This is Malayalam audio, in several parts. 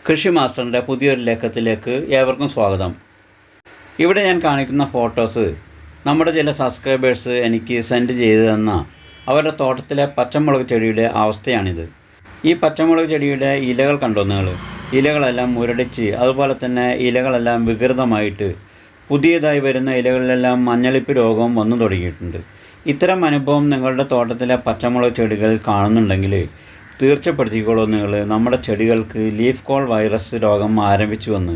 കൃഷി മാസ്റ്ററിൻ്റെ പുതിയൊരു ലേഖനത്തിലേക്ക് ഏവർക്കും സ്വാഗതം. ഇവിടെ ഞാൻ കാണിക്കുന്ന ഫോട്ടോസ് നമ്മുടെ ചില സബ്സ്ക്രൈബേഴ്സ് എനിക്ക് സെൻഡ് ചെയ്തു തന്ന അവരുടെ തോട്ടത്തിലെ പച്ചമുളക് ചെടിയുടെ അവസ്ഥയാണിത്. ഈ പച്ചമുളക് ചെടിയുടെ ഇലകൾ കണ്ടോ നിങ്ങൾ? ഇലകളെല്ലാം മുരടിച്ച്, അതുപോലെ തന്നെ ഇലകളെല്ലാം വികൃതമായിട്ട് പുതിയതായി വരുന്ന ഇലകളിലെല്ലാം മഞ്ഞളിപ്പ് രോഗം വന്നു തുടങ്ങിയിട്ടുണ്ട്. ഇത്തരം അനുഭവം നിങ്ങളുടെ തോട്ടത്തിലെ പച്ചമുളക് ചെടികളിൽ കാണുന്നുണ്ടെങ്കിൽ തീർച്ചപ്പെടുത്തിക്കോളൂ, നിങ്ങൾ നമ്മുടെ ചെടികൾക്ക് ലീഫ് കോൾ വൈറസ് രോഗം ആരംഭിച്ചു വന്ന്.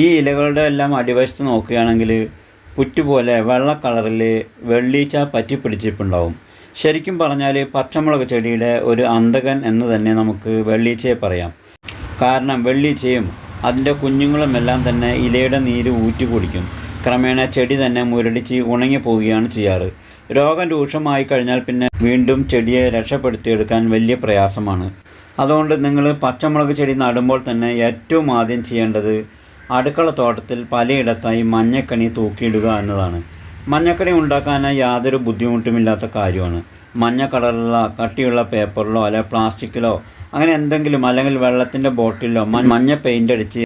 ഈ ഇലകളുടെ എല്ലാം അടിവശത്ത് നോക്കുകയാണെങ്കിൽ പുറ്റുപോലെ വെള്ള കളറിൽ വെള്ളീച്ച പറ്റിപ്പിടിച്ചിട്ടുണ്ടാവും. ശരിക്കും പറഞ്ഞാൽ പച്ചമുളക് ചെടിയുടെ ഒരു അന്തകൻ എന്ന് തന്നെ നമുക്ക് വെള്ളീച്ചയെ പറയാം. കാരണം വെള്ളീച്ചയും അതിൻ്റെ കുഞ്ഞുങ്ങളുമെല്ലാം തന്നെ ഇലയുടെ നീര് ഊറ്റി കുടിക്കും. ക്രമേണ ചെടി തന്നെ മുരടിച്ച് ഉണങ്ങിപ്പോവുകയാണ് ചെയ്യാറ്. രോഗം രൂക്ഷമായി കഴിഞ്ഞാൽ പിന്നെ വീണ്ടും ചെടിയെ രക്ഷപ്പെടുത്തിയെടുക്കാൻ വലിയ പ്രയാസമാണ്. അതുകൊണ്ട് നിങ്ങൾ പച്ചമുളക് ചെടി നടുമ്പോൾ തന്നെ ഏറ്റവും ആദ്യം ചെയ്യേണ്ടത് അടുക്കള തോട്ടത്തിൽ പലയിടത്തായി മഞ്ഞക്കണി തൂക്കിയിടുക എന്നതാണ്. മഞ്ഞക്കണി ഉണ്ടാക്കാനായി യാതൊരു ബുദ്ധിമുട്ടുമില്ലാത്ത കാര്യമാണ്. മഞ്ഞ കളറുള്ള കട്ടിയുള്ള പേപ്പറിലോ അല്ലെങ്കിൽ പ്ലാസ്റ്റിക്കിലോ അങ്ങനെ എന്തെങ്കിലും, അല്ലെങ്കിൽ വെള്ളത്തിൻ്റെ ബോട്ടിലോ മഞ്ഞ പെയിൻ്റ് അടിച്ച്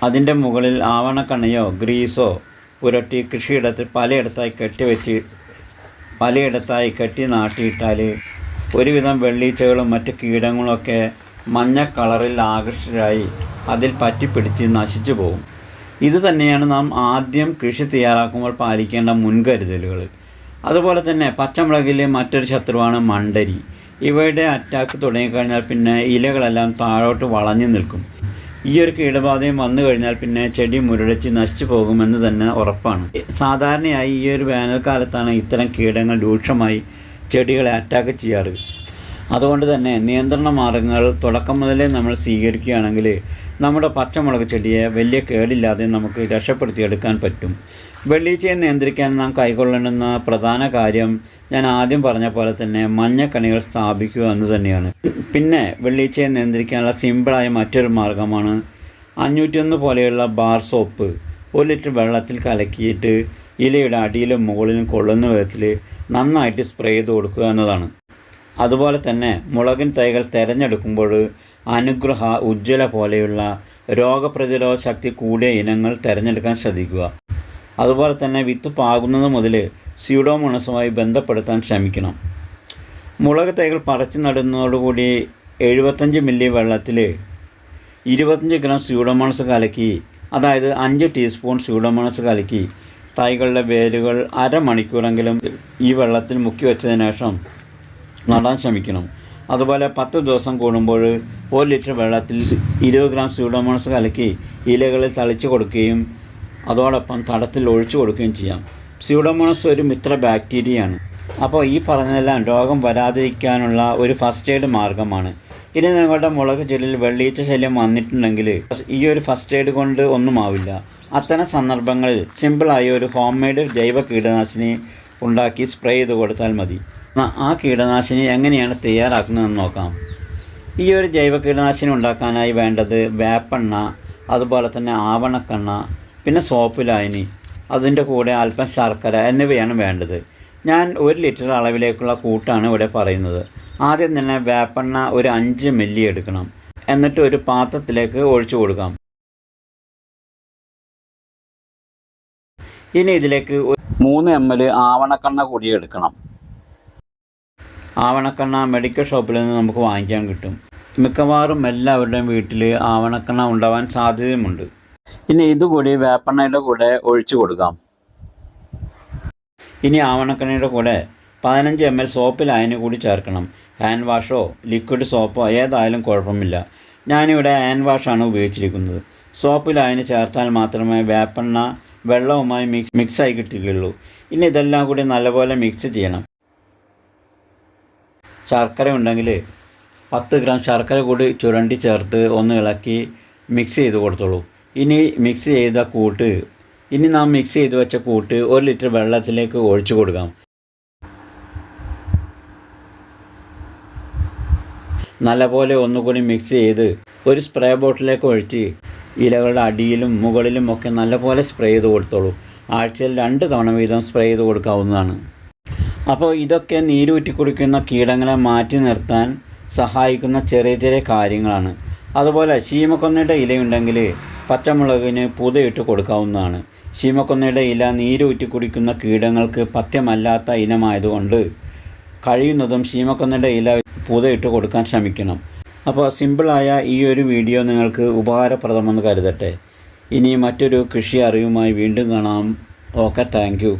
അതിൻ്റെ മുകളിൽ ആവണക്കണ്ണയോ ഗ്രീസോ പുരട്ടി കൃഷിയിടത്തിൽ പലയിടത്തായി കെട്ടി നാട്ടിയിട്ടാൽ ഒരുവിധം വെള്ളീച്ചകളും മറ്റ് കീടങ്ങളൊക്കെ മഞ്ഞ കളറിൽ ആകർഷകരായി അതിൽ പറ്റിപ്പിടിച്ച് നശിച്ചു പോകും. ഇത് തന്നെയാണ് നാം ആദ്യം കൃഷി തയ്യാറാക്കുമ്പോൾ പാലിക്കേണ്ട മുൻകരുതലുകൾ. അതുപോലെ തന്നെ പച്ചമുളകിലെ മറ്റൊരു ശത്രുവാണ് മണ്ടരി. ഇവയുടെ അറ്റാക്ക് തുടങ്ങിക്കഴിഞ്ഞാൽ പിന്നെ ഇലകളെല്ലാം താഴോട്ട് വളഞ്ഞു നിൽക്കും. ഈ ഒരു കീടബാധയും വന്നു കഴിഞ്ഞാൽ പിന്നെ ചെടി മുരടിച്ച് നശിച്ചു പോകുമെന്ന് തന്നെ ഉറപ്പാണ്. സാധാരണയായി ഈ ഒരു വേനൽക്കാലത്താണ് ഇത്തരം കീടങ്ങൾ രൂക്ഷമായി ചെടികളെ അറ്റാക്ക് ചെയ്യാറ്. അതുകൊണ്ട് തന്നെ നിയന്ത്രണ മാർഗങ്ങൾ തുടക്കം മുതലേ നമ്മൾ സ്വീകരിക്കുകയാണെങ്കിൽ നമ്മുടെ പച്ചമുളക് ചെടിയെ വലിയ കേടില്ലാതെ നമുക്ക് രക്ഷപ്പെടുത്തിയെടുക്കാൻ പറ്റും. വെള്ളീച്ചയെ നിയന്ത്രിക്കാൻ നാം കൈക്കൊള്ളേണ്ടുന്ന പ്രധാന കാര്യം ഞാൻ ആദ്യം പറഞ്ഞ പോലെ തന്നെ മഞ്ഞക്കണികൾ സ്ഥാപിക്കുക എന്ന് തന്നെയാണ്. പിന്നെ വെള്ളീച്ചയെ നിയന്ത്രിക്കാനുള്ള സിമ്പിളായ മറ്റൊരു മാർഗ്ഗമാണ് 501 പോലെയുള്ള ബാർ സോപ്പ് 1 ലിറ്റർ വെള്ളത്തിൽ കലക്കിയിട്ട് ഇലയുടെ അടിയിലും മുകളിലും കൊള്ളുന്ന വിധത്തിൽ നന്നായിട്ട് സ്പ്രേ ചെയ്ത് കൊടുക്കുക എന്നതാണ്. അതുപോലെ തന്നെ മുളകിൻ തൈകൾ തിരഞ്ഞെടുക്കുമ്പോൾ അനുഗ്രഹ, ഉജ്ജ്വല പോലെയുള്ള രോഗപ്രതിരോധ ശക്തി കൂടിയ ഇനങ്ങൾ തിരഞ്ഞെടുക്കാൻ ശ്രദ്ധിക്കുക. അതുപോലെ തന്നെ വിത്ത് പാകുന്നത് മുതൽ സ്യൂഡോമോണസുമായി ബന്ധപ്പെടുത്താൻ ശ്രമിക്കണം. മുളക് തൈകൾ പറിച്ചു നടുന്നതോടുകൂടി 75 മില്ലി വെള്ളത്തിൽ 25 ഗ്രാം സ്യൂഡോമോണസ് കലക്കി, അതായത് 5 ടീസ്പൂൺ സ്യൂഡോമോണസ് കലക്കി തൈകളുടെ വേരുകൾ അരമണിക്കൂറെങ്കിലും ഈ വെള്ളത്തിൽ മുക്കി വെച്ചതിന് ശേഷം നടാൻ ശ്രമിക്കണം. അതുപോലെ 10 ദിവസം കൂടുമ്പോൾ 1 ലിറ്റർ വെള്ളത്തിൽ 20 ഗ്രാം സ്യൂഡോമോണസ് കലക്കി ഇലകളിൽ തളിച്ചു കൊടുക്കുകയും അതോടൊപ്പം തടത്തിൽ ഒഴിച്ചു കൊടുക്കുകയും ചെയ്യാം. സ്യൂഡോമോണസ് ഒരു മിത്ര ബാക്ടീരിയയാണ്. അപ്പോൾ ഈ പറഞ്ഞതെല്ലാം രോഗം വരാതിരിക്കാനുള്ള ഒരു ഫസ്റ്റ് എയ്ഡ് മാർഗ്ഗമാണ്. ഇനി നിങ്ങളുടെ മുളക് ചെടിയിൽ വെള്ളീച്ച ശല്യം വന്നിട്ടുണ്ടെങ്കിൽ ഈ ഒരു ഫസ്റ്റ് എയ്ഡ് കൊണ്ട് ഒന്നുമാവില്ല. അത്തരം സന്ദർഭങ്ങളിൽ സിമ്പിളായി ഒരു ഹോം മെയ്ഡ് ജൈവ കീടനാശിനി ഉണ്ടാക്കി സ്പ്രേ ചെയ്ത് കൊടുത്താൽ മതി. ആ കീടനാശിനി എങ്ങനെയാണ് തയ്യാറാക്കുന്നതെന്ന് നോക്കാം. ഈ ഒരു ജൈവ കീടനാശിനി ഉണ്ടാക്കാനായി വേണ്ടത് വേപ്പെണ്ണ, അതുപോലെ തന്നെ ആവണക്കെണ്ണ, പിന്നെ സോപ്പ് ലായനി, അതിൻ്റെ കൂടെ അല്പം ശർക്കര എന്നിവയാണ് വേണ്ടത്. ഞാൻ 1 ലിറ്റർ അളവിലേക്കുള്ള കൂട്ടാണ് ഇവിടെ പറയുന്നത്. ആദ്യം തന്നെ വേപ്പെണ്ണ ഒരു 5 മില്ലി എടുക്കണം. എന്നിട്ട് ഒരു പാത്രത്തിലേക്ക് ഒഴിച്ചു കൊടുക്കാം. ഇനി ഇതിലേക്ക് 3 ml ആവണക്കെണ്ണ കൂടി എടുക്കണം. ആവണക്കെണ്ണ മെഡിക്കൽ ഷോപ്പിൽ നിന്ന് നമുക്ക് വാങ്ങിക്കാൻ കിട്ടും. മിക്കവാറും എല്ലാവരുടെയും വീട്ടിൽ ആവണക്കെണ്ണ ഉണ്ടാവാൻ സാധ്യതയുമുണ്ട്. ഇനി ഇതുകൂടി വേപ്പെണ്ണയുടെ കൂടെ ഒഴിച്ചു കൊടുക്കാം. ഇനി ആവണക്കെണ്ണയുടെ കൂടെ 15 ml സോപ്പ് ലായനി കൂടി ചേർക്കണം. ഹാൻഡ് വാഷോ ലിക്വിഡ് സോപ്പോ ഏതായാലും കുഴപ്പമില്ല. ഞാനിവിടെ ഹാൻഡ് വാഷാണ് ഉപയോഗിച്ചിരിക്കുന്നത്. സോപ്പ് ലായനി ചേർത്താൽ മാത്രമേ വേപ്പെണ്ണ വെള്ളവുമായി മിക്സായി കിട്ടുകയുള്ളൂ. ഇനി ഇതെല്ലാം കൂടി നല്ലപോലെ മിക്സ് ചെയ്യണം. ശർക്കര ഉണ്ടെങ്കിൽ 10 ഗ്രാം ശർക്കര കൂടി ചുരണ്ടി ചേർത്ത് ഒന്ന് ഇളക്കി മിക്സ് ചെയ്ത് കൊടുത്തോളൂ. ഇനി നാം മിക്സ് ചെയ്ത് വെച്ച കൂട്ട് 1 ലിറ്റർ വെള്ളത്തിലേക്ക് ഒഴിച്ചു കൊടുക്കാം. നല്ലപോലെ ഒന്നുകൂടി മിക്സ് ചെയ്ത് ഒരു സ്പ്രേ ബോട്ടിലേക്ക് ഒഴിച്ച് ഇലകളുടെ അടിയിലും മുകളിലും ഒക്കെ നല്ലപോലെ സ്പ്രേ ചെയ്ത് കൊടുത്തോളൂ. ആഴ്ചയിൽ 2 തവണ വീതം സ്പ്രേ ചെയ്ത് കൊടുക്കാവുന്നതാണ്. അപ്പോൾ ഇതൊക്കെ നീരൂറ്റി കുടിക്കുന്ന കീടങ്ങളെ മാറ്റി നിർത്താൻ സഹായിക്കുന്ന ചെറിയ ചെറിയ കാര്യങ്ങളാണ്. അതുപോലെ ശീമക്കൊന്നയുടെ ഇലയുണ്ടെങ്കിൽ പച്ചമുളകിന് പുതയിട്ട് കൊടുക്കാവുന്നതാണ്. ശീമക്കൊന്നയുടെ ഇല നീരൂറ്റി കുടിക്കുന്ന കീടങ്ങൾക്ക് പഥ്യമല്ലാത്ത ഇനമായതുകൊണ്ട് കഴിയുന്നതും ശീമക്കൊന്നയുടെ ഇല പുതയിട്ട് കൊടുക്കാൻ ശ്രമിക്കണം. അപ്പോൾ സിമ്പിളായ ഈ ഒരു വീഡിയോ നിങ്ങൾക്ക് ഉപകാരപ്രദമെന്ന് കരുതട്ടെ. ഇനി മറ്റൊരു കൃഷി അറിവുമായി വീണ്ടും കാണാം. Okay, thank you.